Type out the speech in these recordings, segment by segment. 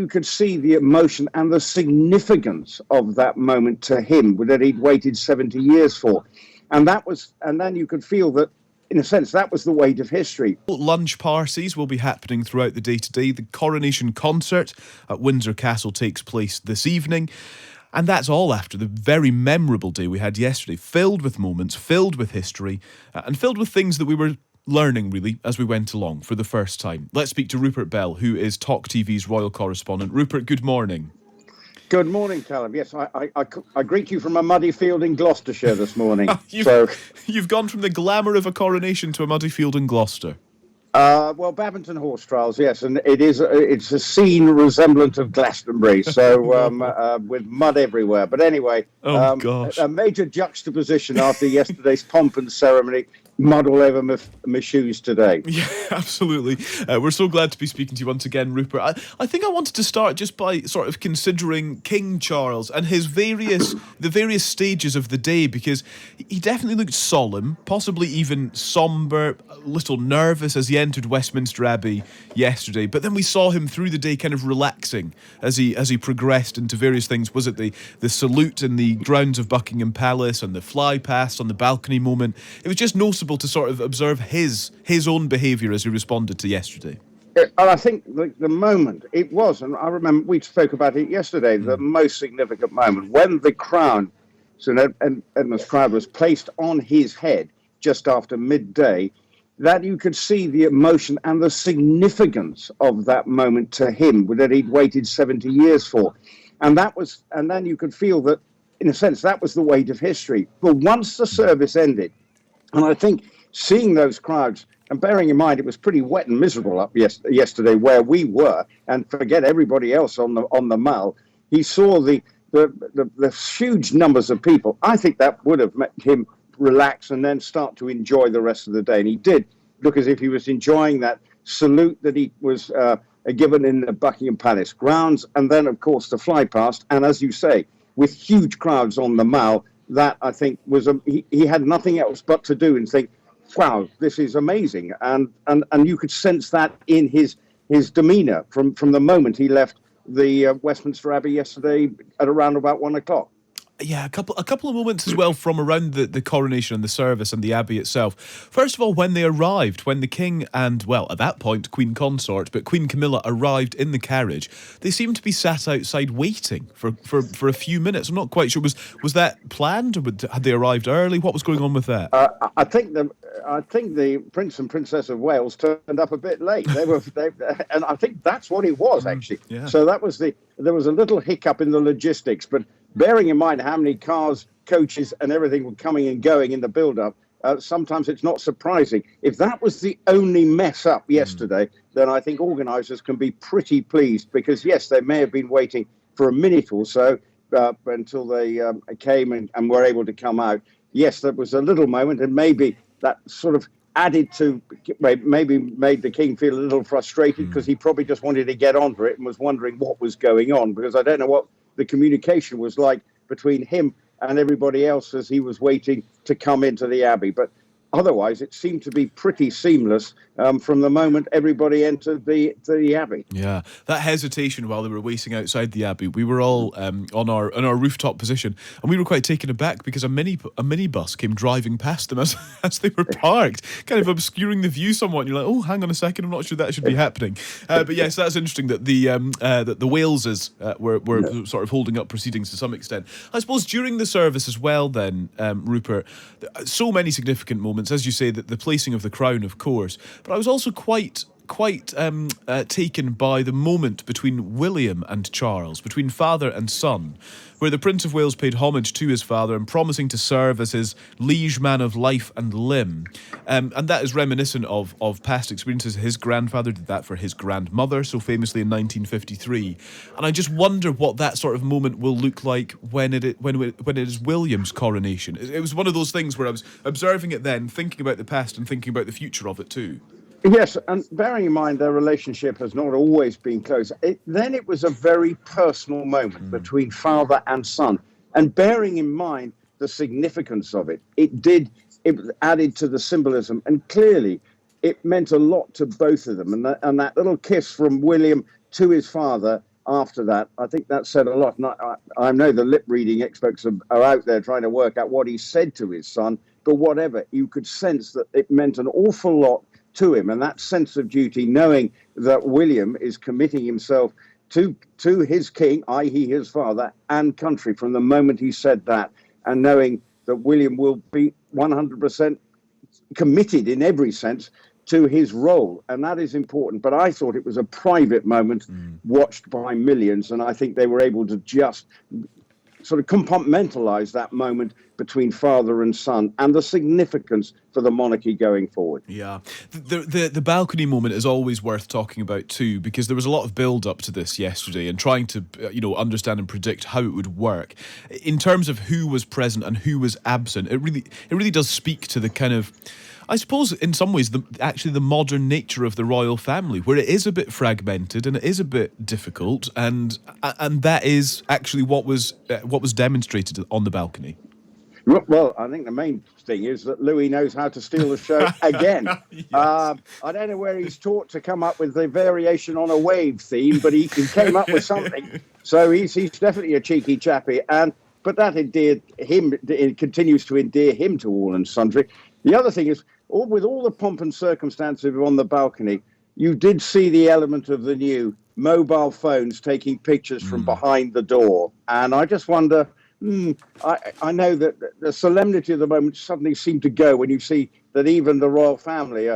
you could see the emotion and the significance of that moment to him that he'd waited 70 years for. And then you could feel that, in a sense, that was the weight of history. Lunch parties will be happening throughout the day today. The Coronation concert at Windsor Castle takes place this evening. And that's all after the very memorable day we had yesterday, filled with moments, filled with history, and filled with things that we were learning, really, as we went along for the first time. Let's speak to Rupert Bell, who is Talk TV's royal correspondent. Rupert, good morning. Good morning, Callum. Yes, I greet you from a muddy field in Gloucestershire this morning. You've gone from the glamour of a coronation to a muddy field in Gloucester. Well, Babington horse trials, yes, and it's a scene resemblant of Glastonbury, so with mud everywhere. But anyway, gosh. A major juxtaposition after yesterday's pomp and ceremony. Mud all over my shoes today. Yeah, absolutely. We're so glad to be speaking to you once again, Rupert. I think I wanted to start just by sort of considering King Charles and his the various stages of the day, because he definitely looked solemn, possibly even sombre, a little nervous as he entered Westminster Abbey yesterday. But then we saw him through the day kind of relaxing as he progressed into various things. Was it the salute in the grounds of Buckingham Palace and the fly past on the balcony moment? It was just noticeable to sort of observe his own behaviour as he responded to yesterday. And I think the moment it was, and I remember we spoke about it yesterday, the most significant moment when the crown, Edmund's crown, was placed on his head just after midday, that you could see the emotion and the significance of that moment to him that he'd waited 70 years for. And then you could feel that, in a sense, that was the weight of history. But once the service ended, and I think seeing those crowds, and bearing in mind it was pretty wet and miserable up yesterday where we were, and forget everybody else on the Mall, he saw the huge numbers of people. I think that would have made him relax and then start to enjoy the rest of the day. And he did look as if he was enjoying that salute that he was given in the Buckingham Palace grounds, and then, of course, the fly past. And as you say, with huge crowds on the Mall, that I think was he had nothing else but to do and think, wow, this is amazing, and you could sense that in his demeanour from the moment he left the Westminster Abbey yesterday at around about 1 o'clock. Yeah, a couple of moments as well from around the coronation and the service and the Abbey itself. First of all, when they arrived, when the King and, well, at that point, Queen Consort, but Queen Camilla arrived in the carriage, they seemed to be sat outside waiting for a few minutes. I'm not quite sure. Was that planned, or had they arrived early? What was going on with that? I think the Prince and Princess of Wales turned up a bit late. And I think that's what it was, actually. Yeah. So there was a little hiccup in the logistics, but bearing in mind how many cars, coaches and everything were coming and going in the build-up, sometimes it's not surprising. If that was the only mess up yesterday, then I think organisers can be pretty pleased, because, yes, they may have been waiting for a minute or so until they came and were able to come out. Yes, that was a little moment, and maybe that sort of added to, maybe made the King feel a little frustrated, because he probably just wanted to get on for it and was wondering what was going on, because I don't know what the communication was like between him and everybody else as he was waiting to come into the Abbey. But otherwise, it seemed to be pretty seamless from the moment everybody entered the Abbey. Yeah, that hesitation while they were waiting outside the Abbey, we were all on our rooftop position, and we were quite taken aback because a minibus came driving past them as they were parked, kind of obscuring the view somewhat. And you're like, oh, hang on a second, I'm not sure that should be happening. But yes, that's interesting that the Waleses were sort of holding up proceedings to some extent. I suppose during the service as well, then, Rupert, so many significant moments. As you say, the placing of the crown, of course, but I was also quite taken by the moment between William and Charles, between father and son, where the Prince of Wales paid homage to his father and promising to serve as his liege man of life and limb. And that is reminiscent of past experiences. His grandfather did that for his grandmother, so famously in 1953. And I just wonder what that sort of moment will look like when it is William's coronation. It was one of those things where I was observing it then, thinking about the past and thinking about the future of it too. Yes, and bearing in mind their relationship has not always been close, then it was a very personal moment between father and son. And bearing in mind the significance of it, it added to the symbolism. And clearly, it meant a lot to both of them. And that little kiss from William to his father after that, I think that said a lot. And I know the lip reading experts are out there trying to work out what he said to his son, but whatever, you could sense that it meant an awful lot to him. And that sense of duty, knowing that William is committing himself to his king, i.e. his father, and country from the moment he said that, and knowing that William will be 100% committed in every sense to his role, and that is important. But I thought it was a private moment watched by millions, and I think they were able to just sort of compartmentalize that moment between father and son and the significance for the monarchy going forward. Yeah, the balcony moment is always worth talking about too, because there was a lot of build up to this yesterday and trying to understand and predict how it would work in terms of who was present and who was absent. It really does speak to the kind of, I suppose, in some ways, the modern nature of the royal family, where it is a bit fragmented and it is a bit difficult, and that is actually what was demonstrated on the balcony. Well, I think the main thing is that Louis knows how to steal the show again. Yes. I don't know where he's taught to come up with the variation on a wave theme, but he came up with something. So he's definitely a cheeky chappy, but that endeared him. It continues to endear him to all and sundry. The other thing is, with all the pomp and circumstance on the balcony, you did see the element of the new mobile phones taking pictures from behind the door, and I just wonder. I know that the solemnity of the moment suddenly seemed to go when you see that even the royal family,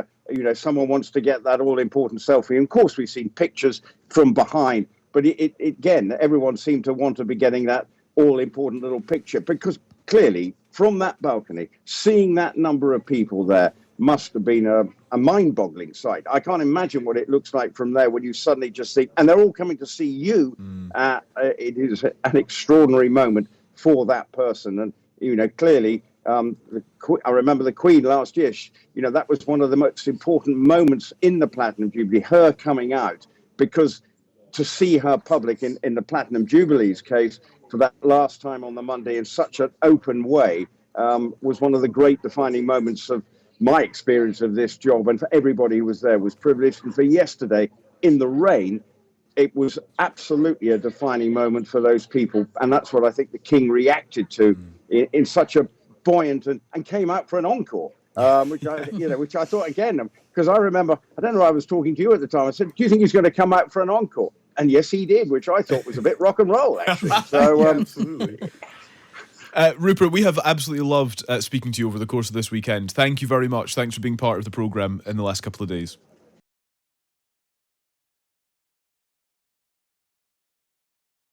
someone wants to get that all-important selfie. And of course, we've seen pictures from behind, but again, everyone seemed to want to be getting that all-important little picture, because clearly, from that balcony, seeing that number of people there must have been a mind-boggling sight. I can't imagine what it looks like from there when you suddenly just think, and they're all coming to see you. It is an extraordinary moment for that person. And clearly, I remember the Queen last year, that was one of the most important moments in the Platinum Jubilee, her coming out, because to see her public in the Platinum Jubilee's case for that last time on the Monday in such an open way was one of the great defining moments of my experience of this job. And for everybody who was there was privileged. And for yesterday in the rain, it was absolutely a defining moment for those people. And that's what I think the King reacted to in such a buoyant and came out for an encore, which I thought, again, because I remember, I don't know, I was talking to you at the time. I said, do you think he's going to come out for an encore? And yes, he did, which I thought was a bit rock and roll, actually. So, absolutely. Rupert, we have absolutely loved speaking to you over the course of this weekend. Thank you very much. Thanks for being part of the programme in the last couple of days.